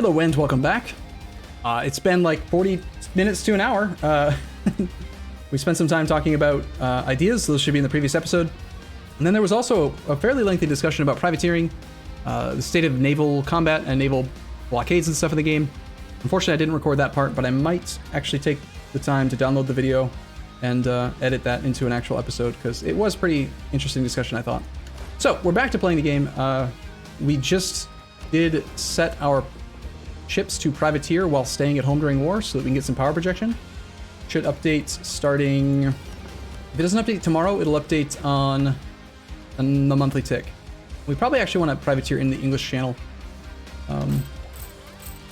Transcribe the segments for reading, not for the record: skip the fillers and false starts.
Hello, Wind. Welcome back. It's been like 40 minutes to an hour. We spent some time talking about ideas. Those should be in the previous episode. And then there was also a fairly lengthy discussion about privateering, the state of naval combat and naval blockades and stuff in the game. Unfortunately, I didn't record that part, but I might actually take the time to download the video and edit that into an actual episode, because it was pretty interesting discussion, I thought. So we're back to playing the game. We just did set our ships to privateer while staying at home during war so that we can get some power projection. Should update starting... If it doesn't update tomorrow, it'll update on the monthly tick. We probably actually want to privateer in the English Channel.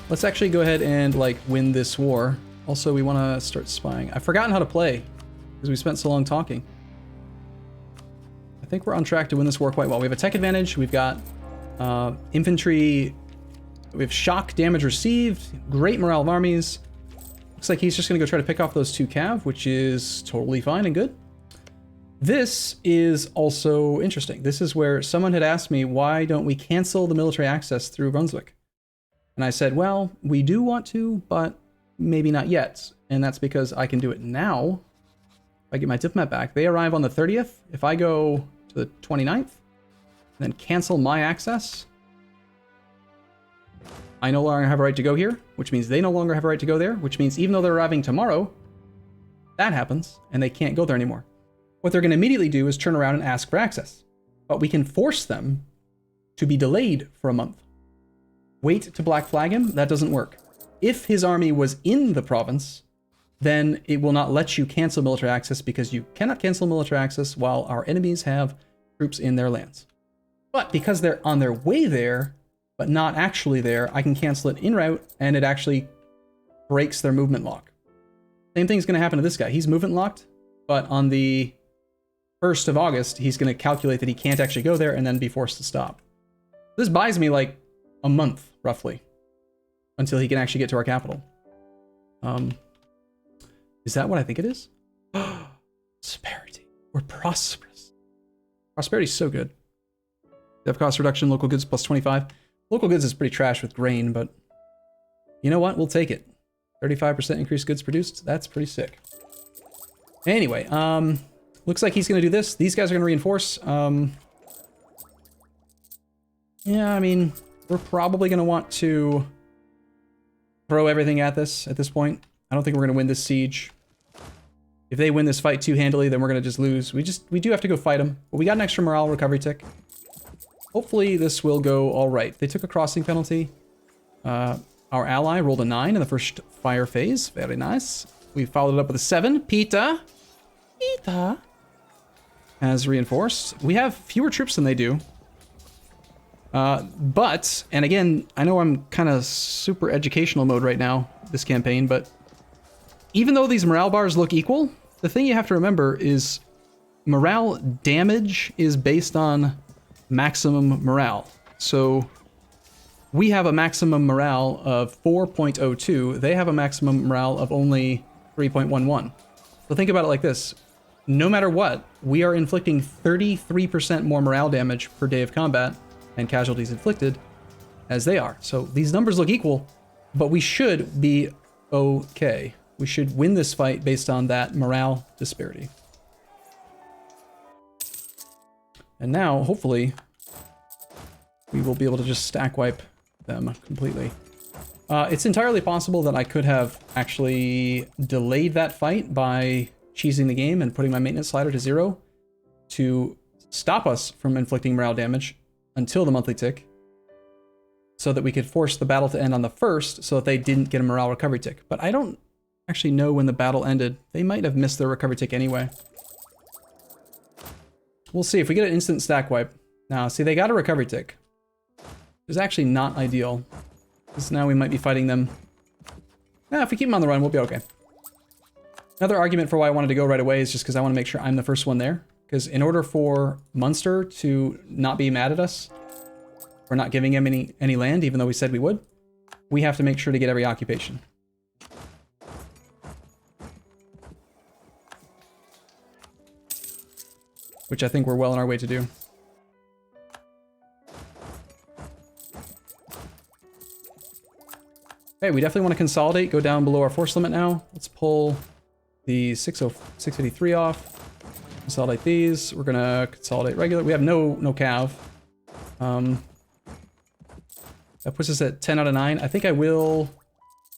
Let's actually go ahead and like win this war. Also, we want to start spying. I've forgotten how to play because we spent so long talking. I think we're on track to win this war quite well. We have a tech advantage. We've got infantry. We have shock damage received. Great morale of armies. Looks like he's just going to go try to pick off those 2 cav, which is totally fine and good. This is also interesting. This is where someone had asked me, why don't we cancel the military access through Brunswick? And I said, well, we do want to, but maybe not yet. And that's because I can do it now. If I get my diplomat back, they arrive on the 30th. If I go to the 29th, and then cancel my access, I no longer have a right to go here, which means they no longer have a right to go there, which means even though they're arriving tomorrow, that happens, and they can't go there anymore. What they're going to immediately do is turn around and ask for access. But we can force them to be delayed for a month. Wait to black flag him? That doesn't work. If his army was in the province, then it will not let you cancel military access because you cannot cancel military access while our enemies have troops in their lands. But because they're on their way there, but not actually there, I can cancel it en route, and it actually breaks their movement lock. Same thing's going to happen to this guy. He's movement locked, but on the 1st of August, he's going to calculate that he can't actually go there and then be forced to stop. This buys me like a month, roughly, until he can actually get to our capital. Is that what I think it is? Prosperity. We're prosperous. Prosperity's so good. Dev cost reduction, local goods plus 25. Local goods is pretty trash with grain, but you know what? We'll take it. 35% increased goods produced. That's pretty sick. Anyway, looks like he's going to do this. These guys are going to reinforce. Yeah, I mean, we're probably going to want to throw everything at this point. I don't think we're going to win this siege. If they win this fight too handily, then we're going to just lose. We do have to go fight them. But we got an extra morale recovery tick. Hopefully this will go all right. They took a crossing penalty. Our ally rolled a 9 in the first fire phase. Very nice. We followed it up with a 7. Pita has reinforced. We have fewer troops than they do. But, and again, I know I'm kind of super educational mode right now, this campaign, but even though these morale bars look equal, the thing you have to remember is morale damage is based on maximum morale. So we have a maximum morale of 4.02. They have a maximum morale of only 3.11. So think about it like this. No matter what, we are inflicting 33% more morale damage per day of combat and casualties inflicted as they are. So these numbers look equal, but we should be okay. We should win this fight based on that morale disparity. And now, hopefully, we will be able to just stack wipe them completely. It's entirely possible that I could have actually delayed that fight by cheesing the game and putting my maintenance slider to 0 to stop us from inflicting morale damage until the monthly tick, so that we could force the battle to end on the 1st so that they didn't get a morale recovery tick. But I don't actually know when the battle ended. They might have missed their recovery tick anyway. We'll see if we get an instant stack wipe. Now, see, they got a recovery tick. It's actually not ideal, because now we might be fighting them. If we keep them on the run, we'll be okay. Another argument for why I wanted to go right away is just because I want to make sure I'm the first one there. Because in order for Munster to not be mad at us for not giving him any land, even though we said we would, we have to make sure to get every occupation. Which I think we're well on our way to do. Okay, we definitely want to consolidate, go down below our force limit now. Let's pull the 683 off. Consolidate these. We're gonna consolidate regular. We have no cav. That puts us at 10 out of 9. I think I will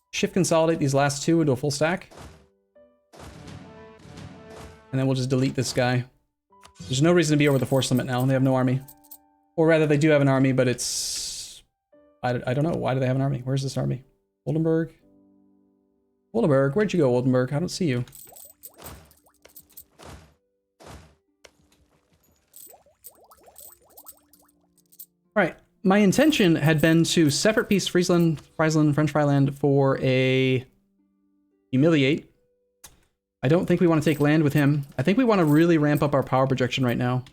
shift consolidate these last two into a full stack. And then we'll just delete this guy. There's no reason to be over the force limit now. They have no army. Or rather, they do have an army, but it's... I don't know. Why do they have an army? Where's this army? Oldenburg? Oldenburg, where'd you go, Oldenburg? I don't see you. Alright, my intention had been to separate piece Friesland, French Fryland for a humiliate. I don't think we want to take land with him. I think we want to really ramp up our power projection right now.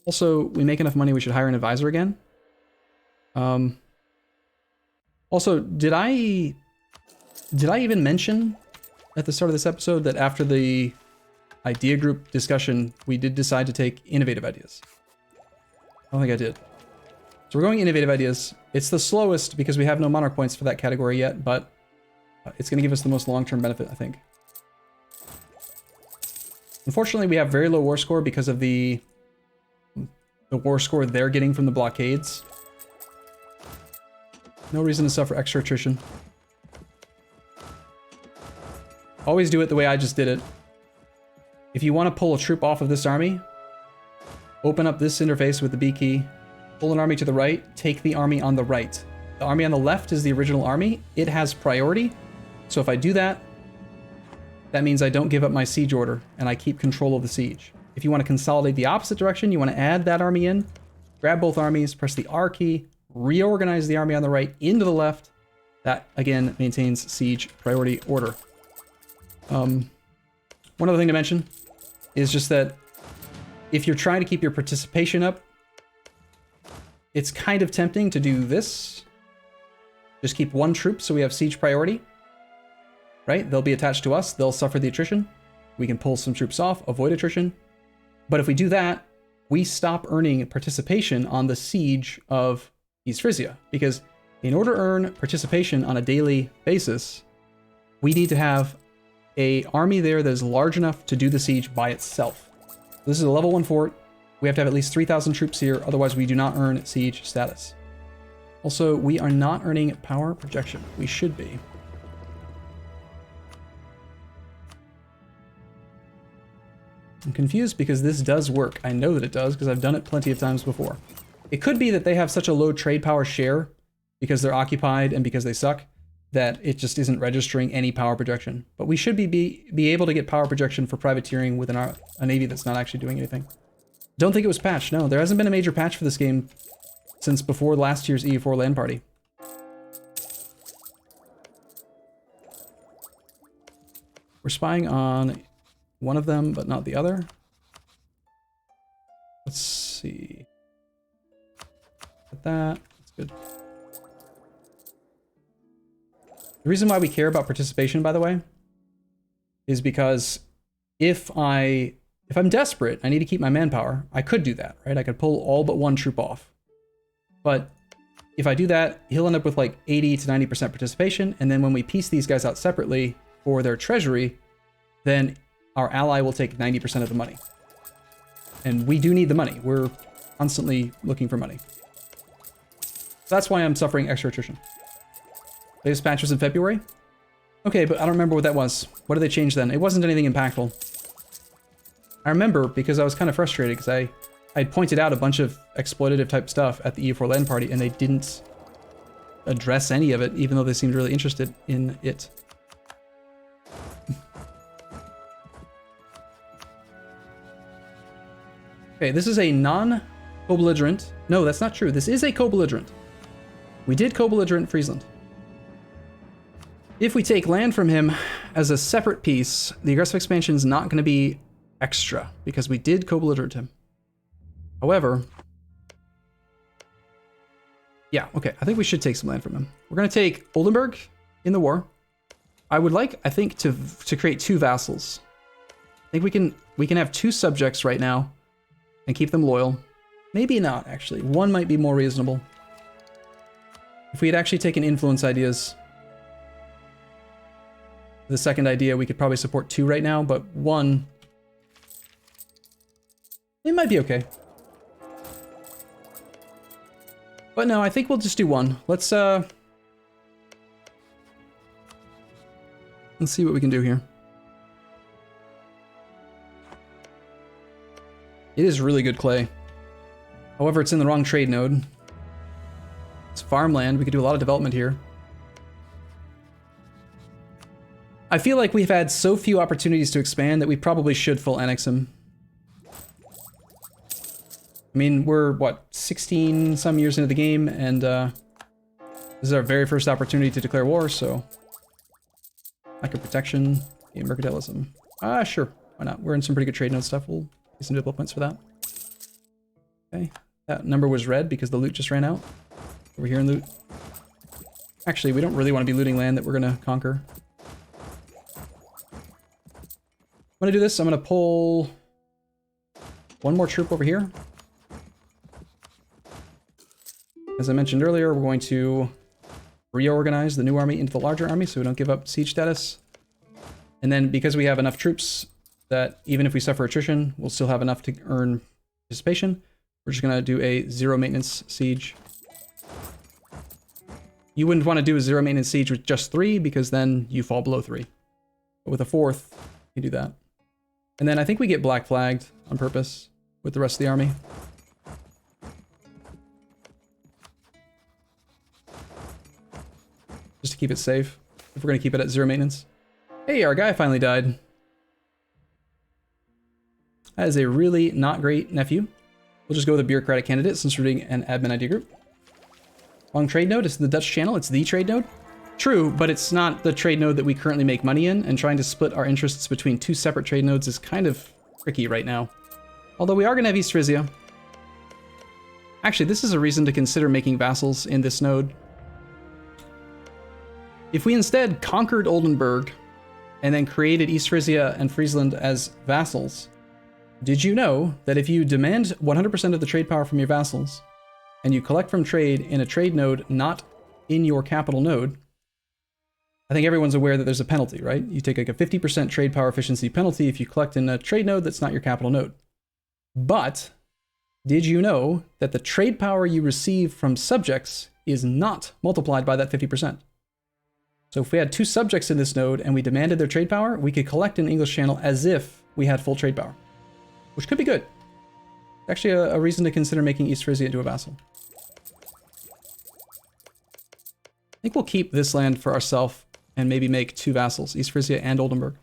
Also, we make enough money, we should hire an advisor again. Also, did I even mention at the start of this episode that after the idea group discussion, we did decide to take innovative ideas? I don't think I did. So we're going innovative ideas. It's the slowest because we have no monarch points for that category yet, but it's going to give us the most long-term benefit, I think. Unfortunately, we have very low war score because of the war score they're getting from the blockades. No reason to suffer extra attrition. Always do it the way I just did it. If you want to pull a troop off of this army, open up this interface with the B key, pull an army to the right, take the army on the right. The army on the left is the original army. It has priority. So if I do that, that means I don't give up my siege order and I keep control of the siege. If you want to consolidate the opposite direction, you want to add that army in, grab both armies, press the R key, reorganize the army on the right into the left. That, again, maintains siege priority order. One other thing to mention is just that if you're trying to keep your participation up, it's kind of tempting to do this. Just keep one troop so we have siege priority. Right? They'll be attached to us. They'll suffer the attrition. We can pull some troops off, avoid attrition. But if we do that, we stop earning participation on the siege of East Frisia. Because in order to earn participation on a daily basis, we need to have an army there that is large enough to do the siege by itself. This is a level 1 fort. We have to have at least 3,000 troops here, otherwise we do not earn siege status. Also, we are not earning power projection. We should be. I'm confused because this does work. I know that it does because I've done it plenty of times before. It could be that they have such a low trade power share because they're occupied and because they suck that it just isn't registering any power projection. But we should be able to get power projection for privateering with a navy that's not actually doing anything. Don't think it was patched. No, there hasn't been a major patch for this game since before last year's EU4 LAN party. We're spying on one of them, but not the other. Let's see. Get that. That's good. The reason why we care about participation, by the way, is because if I'm desperate, I need to keep my manpower, I could do that, right? I could pull all but one troop off. But if I do that, he'll end up with like 80 to 90% participation, and then when we piece these guys out separately for their treasury, then our ally will take 90% of the money. And we do need the money. We're constantly looking for money. So that's why I'm suffering extra attrition. Latest patch was in February? Okay, but I don't remember what that was. What did they change then? It wasn't anything impactful. I remember because I was kind of frustrated because I'd pointed out a bunch of exploitative type stuff at the EU4 LAN party and they didn't address any of it, even though they seemed really interested in it. Okay, this is a non-co-belligerent. No, that's not true. This is a co-belligerent. We did co-belligerent Friesland. If we take land from him as a separate piece, the aggressive expansion is not going to be extra because we did co-belligerent him. However, yeah, okay, I think we should take some land from him. We're going to take Oldenburg in the war. I would like, I think, to create 2 vassals. I think we can have 2 subjects right now and keep them loyal. Maybe not, actually. 1 might be more reasonable. If we had actually taken influence ideas, The second idea, we could probably support 2 right now, but 1, it might be okay. But no, I think we'll just do 1. Let's see what we can do here. It is really good clay. However, it's in the wrong trade node. It's farmland. We could do a lot of development here. I feel like we've had so few opportunities to expand that we probably should full annex him. I mean, we're, what, 16 some years into the game, and this is our very first opportunity to declare war, so... Lack of protection, game mercantilism. Sure, why not? We're in some pretty good trade node stuff. We'll get some developments for that. Okay, that number was red because the loot just ran out. Over here in loot. Actually, we don't really want to be looting land that we're going to conquer. I'm going to do this. I'm going to pull 1 more troop over here. As I mentioned earlier, we're going to reorganize the new army into the larger army so we don't give up siege status. And then because we have enough troops that even if we suffer attrition, we'll still have enough to earn participation, we're just going to do a 0 maintenance siege. You wouldn't want to do a 0 maintenance siege with just 3 because then you fall below 3. But with a 4th, you do that. And then I think we get black flagged on purpose with the rest of the army. Just to keep it safe, if we're going to keep it at 0 maintenance. Hey, our guy finally died. That is a really not great nephew. We'll just go with a bureaucratic candidate since we're doing an admin ID group. Long trade node, it's the Dutch channel, it's the trade node. True, but it's not the trade node that we currently make money in, and trying to split our interests between 2 separate trade nodes is kind of tricky right now. Although we are going to have East Frisia. Actually, this is a reason to consider making vassals in this node. If we instead conquered Oldenburg and then created East Frisia and Friesland as vassals, did you know that if you demand 100% of the trade power from your vassals and you collect from trade in a trade node not in your capital node, I think everyone's aware that there's a penalty, right? You take like a 50% trade power efficiency penalty if you collect in a trade node that's not your capital node. But did you know that the trade power you receive from subjects is not multiplied by that 50%? So if we had 2 subjects in this node and we demanded their trade power, we could collect in English Channel as if we had full trade power, which could be good. Actually a reason to consider making East Frisia into a vassal. I think we'll keep this land for ourselves and maybe make 2 vassals, East Frisia and Oldenburg.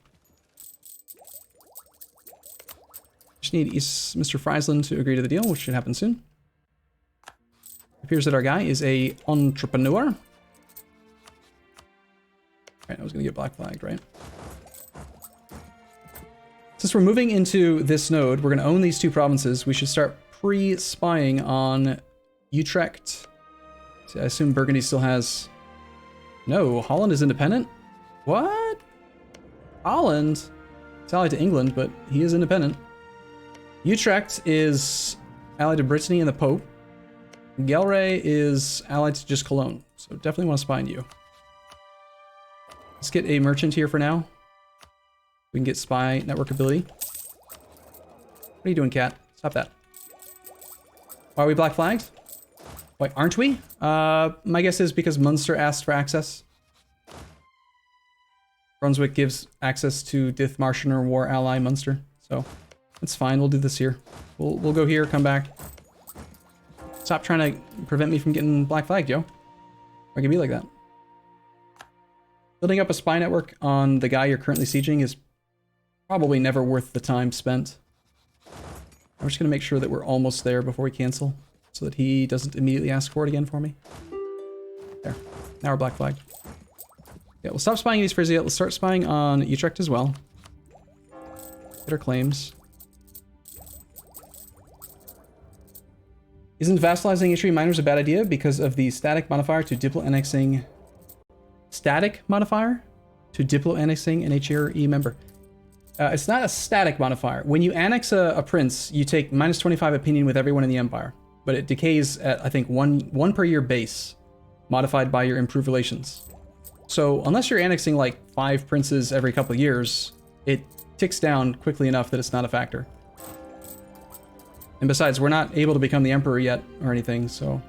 Just need Mr. Friesland to agree to the deal, which should happen soon. It appears that our guy is a entrepreneur. Right, I was going to get black flagged, right? Since we're moving into this node, we're going to own these 2 provinces. We should start pre-spying on Utrecht. See, I assume Burgundy still has... No, Holland is independent? What? Holland? It's allied to England, but he is independent. Utrecht is allied to Brittany and the Pope. Gelre is allied to just Cologne, so definitely want to spy on you. Let's get a merchant here for now. We can get spy network ability. What are you doing, cat? Stop that. Why are we black flagged? Why aren't we? My guess is because Munster asked for access. Brunswick gives access to Dithmarschen war ally Munster, so that's fine. We'll do this here. We'll go here, come back. Stop trying to prevent me from getting black flagged, yo. Or it can be like that. Building up a spy network on the guy you're currently sieging is probably never worth the time spent. I'm just going to make sure that we're almost there before we cancel, so that he doesn't immediately ask for it again for me. There. Now we're black flagged. Yeah, we'll stop spying East Frisia. Let's start spying on Utrecht as well. Get our claims. Isn't vassalizing H3 miners a bad idea because of the static modifier to diplo-annexing... Static modifier to diplo-annexing an HRE member? It's not a static modifier. When you annex a prince, you take -25 opinion with everyone in the empire, but it decays at, I think, one per year base, modified by your improved relations. So unless you're annexing like 5 princes every couple of years, it ticks down quickly enough that it's not a factor. And besides, we're not able to become the emperor yet or anything, so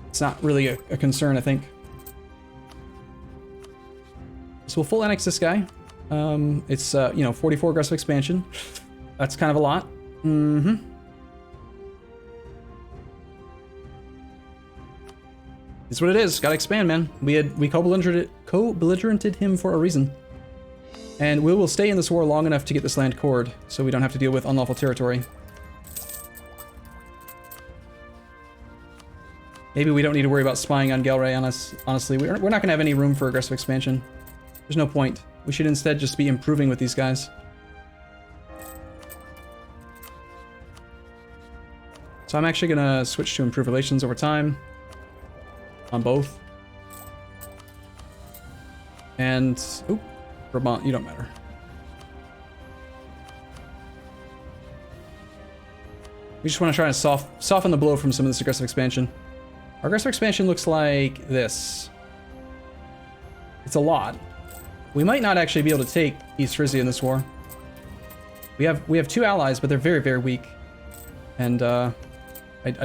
it's not really a concern, I think. So we'll full annex this guy. It's, 44 aggressive expansion. That's kind of a lot. Mm-hmm. It's what it is. Gotta expand, man. We co-belligerented him for a reason. And we will stay in this war long enough to get this land cored, so we don't have to deal with unlawful territory. Maybe we don't need to worry about spying on Gelre on us. Honestly, we're not gonna have any room for aggressive expansion. There's no point. We should instead just be improving with these guys. So I'm actually gonna switch to improve relations over time. On both. And, oop, Brabant, you don't matter. We just want to try to soften the blow from some of this aggressive expansion. Our aggressive expansion looks like this. It's a lot. We might not actually be able to take East Frisia in this war. We have 2 allies, but they're very, very weak. And I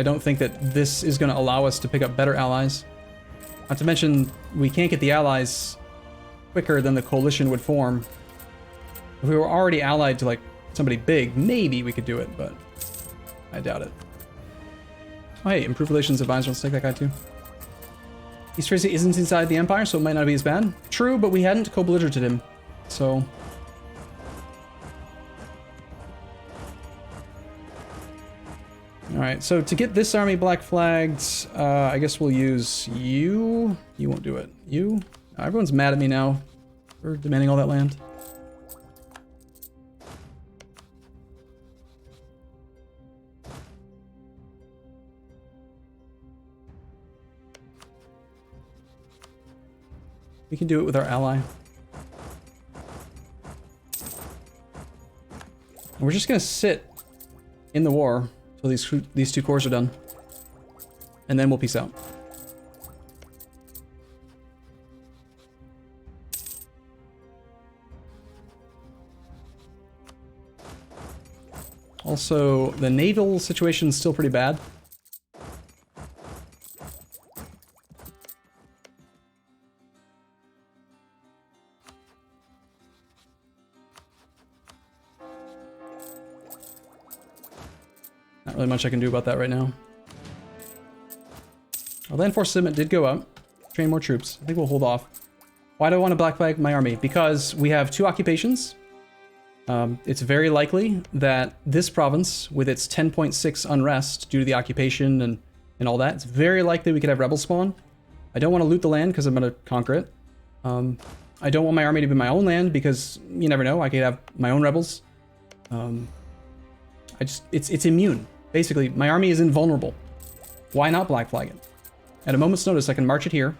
don't think that this is going to allow us to pick up better allies. Not to mention, we can't get the allies quicker than the coalition would form. If we were already allied to, like, somebody big, maybe we could do it, but I doubt it. Oh, hey, improved relations advisor. Let's take that guy, too. East Frisia isn't inside the Empire, so it might not be as bad. True, but we hadn't co-belligerented him, so... Alright, so to get this army black flagged, I guess we'll use you. You won't do it. You? Everyone's mad at me now for demanding all that land. We can do it with our ally. And we're just gonna sit in the war until these 2 cores are done. And then we'll peace out. Also, the naval situation is still pretty bad. Not really much I can do about that right now. Our land force limit did go up. Train more troops. I think we'll hold off. Why do I want to black flag my army? Because we have 2 occupations. It's very likely that this province, with its 10.6 unrest due to the occupation and all that, it's very likely we could have rebel spawn. I don't want to loot the land because I'm going to conquer it. I don't want my army to be my own land because you never know. I could have my own rebels. It's immune. Basically, my army is invulnerable. Why not black flag it? At a moment's notice, I can march it here.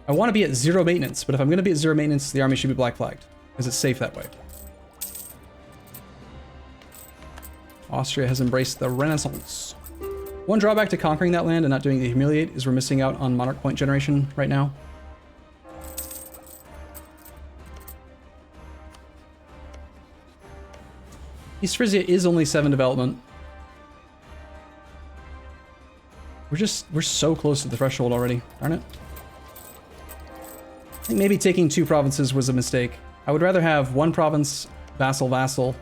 I want to be at 0 maintenance, but if I'm going to be at 0 maintenance, the army should be black flagged because it's safe that way. Austria has embraced the Renaissance. One drawback to conquering that land and not doing the Humiliate is we're missing out on Monarch Point generation right now. East Frisia is only 7 development. We're so close to the threshold already, darn it. I think maybe taking 2 provinces was a mistake. I would rather have 1 province, vassal,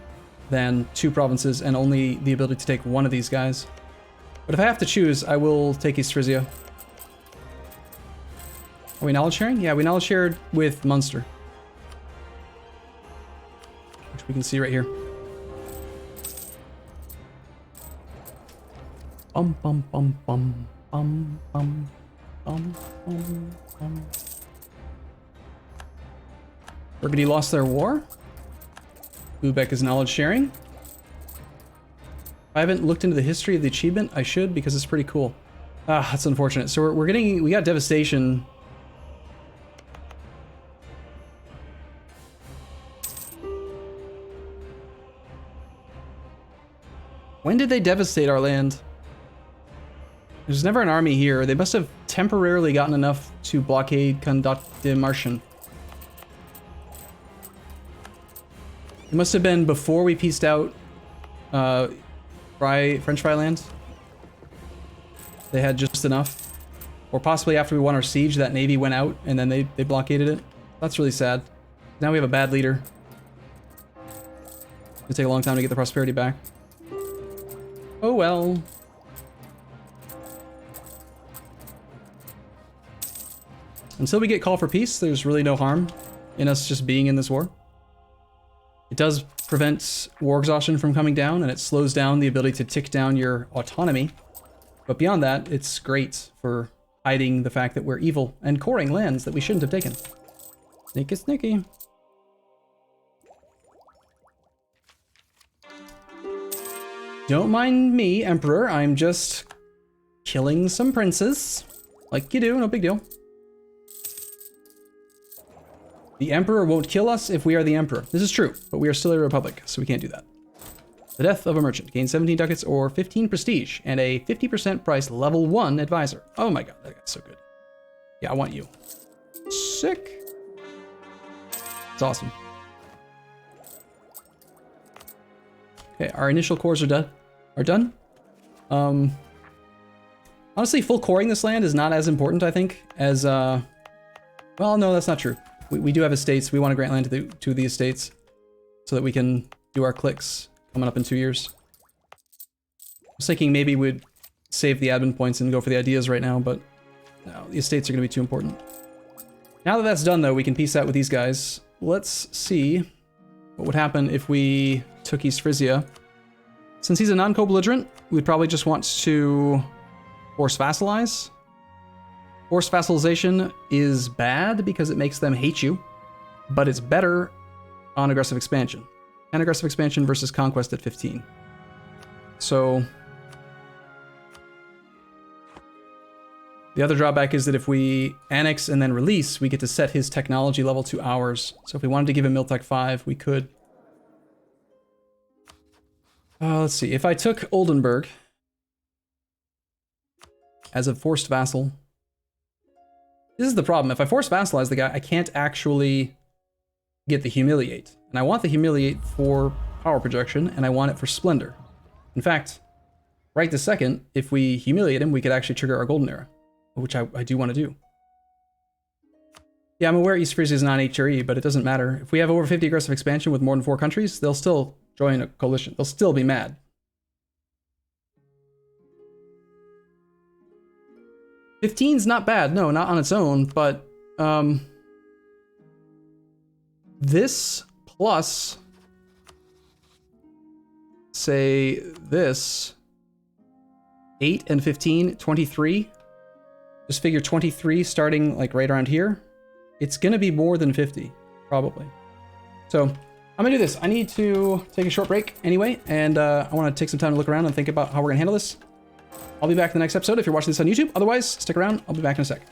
than 2 provinces and only the ability to take 1 of these guys. But if I have to choose, I will take East Frisia. Are we knowledge sharing? Yeah, we knowledge shared with Munster. Which we can see right here. Bum bum bum bum bum bum bum bum bum. Burgundy lost their war. Lubeck is knowledge sharing. I haven't looked into the history of the achievement. I should because it's pretty cool. Ah, that's unfortunate. So we got devastation. When did they devastate our land? There's never an army here. They must have temporarily gotten enough to blockade Condat de Marchen. It must have been before we pieced out French Fry lands. They had just enough. Or possibly after we won our siege, that navy went out and then they blockaded it. That's really sad. Now we have a bad leader. It'll take a long time to get the prosperity back. Oh well. Until we get call for peace, there's really no harm in us just being in this war. It does prevent war exhaustion from coming down, and it slows down the ability to tick down your autonomy. But beyond that, it's great for hiding the fact that we're evil and coring lands that we shouldn't have taken. Sneaky, sneaky. Don't mind me, Emperor. I'm just killing some princes. Like you do, no big deal. The Emperor won't kill us if we are the Emperor. This is true, but we are still a republic, so we can't do that. The Death of a Merchant. Gain 17 ducats or 15 prestige, and a 50% price level 1 advisor. Oh my god, that guy's so good. Yeah, I want you. Sick. It's awesome. Okay, our initial cores are done. Honestly, full coring this land is not as important, I think, as, well, no, that's not true. We do have estates. We want to grant land to the estates so that we can do our clicks coming up in 2 years. I was thinking maybe we'd save the admin points and go for the ideas right now, but no, the estates are going to be too important. Now that that's done, though, we can peace out with these guys. Let's see what would happen if we took East Frisia. Since he's a non-co-belligerent, we'd probably just want to force vassalize. Forced vassalization is bad because it makes them hate you, but it's better on aggressive expansion. And aggressive expansion versus conquest at 15. So the other drawback is that if we annex and then release, we get to set his technology level to ours. So if we wanted to give him Miltech 5, we could. Let's see. If I took Oldenburg as a forced vassal, this is the problem. If I force vassalize the guy, I can't actually get the humiliate. And I want the humiliate for power projection, and I want it for splendor. In fact, right this second, if we humiliate him, we could actually trigger our golden era, which I do want to do. Yeah, I'm aware East Frisia is not HRE, but it doesn't matter. If we have over 50 aggressive expansion with more than 4 countries, they'll still join a coalition. They'll still be mad. $15's not bad, no, not on its own, but this plus, say this, 8 and 15, 23, just figure 23 starting like right around here, it's gonna be more than 50, probably. So I'm gonna do this. I need to take a short break anyway, and I wanna take some time to look around and think about how we're gonna handle this. I'll be back in the next episode if you're watching this on YouTube. Otherwise, stick around. I'll be back in a sec.